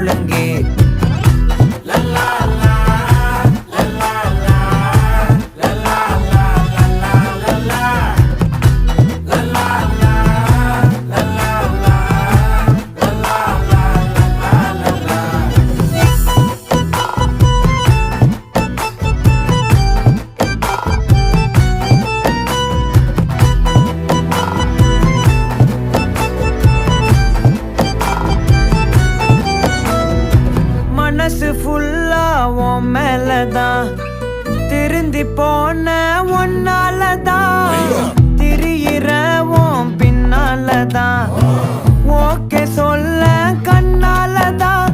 முழங்கே மனசு ஃபுல்லா உன் மேலதான் திருந்தி போன ஒன்னாலதான் திரியிற உன் பின்னாலதான் ஓகே சொல்ல கண்ணாலதான்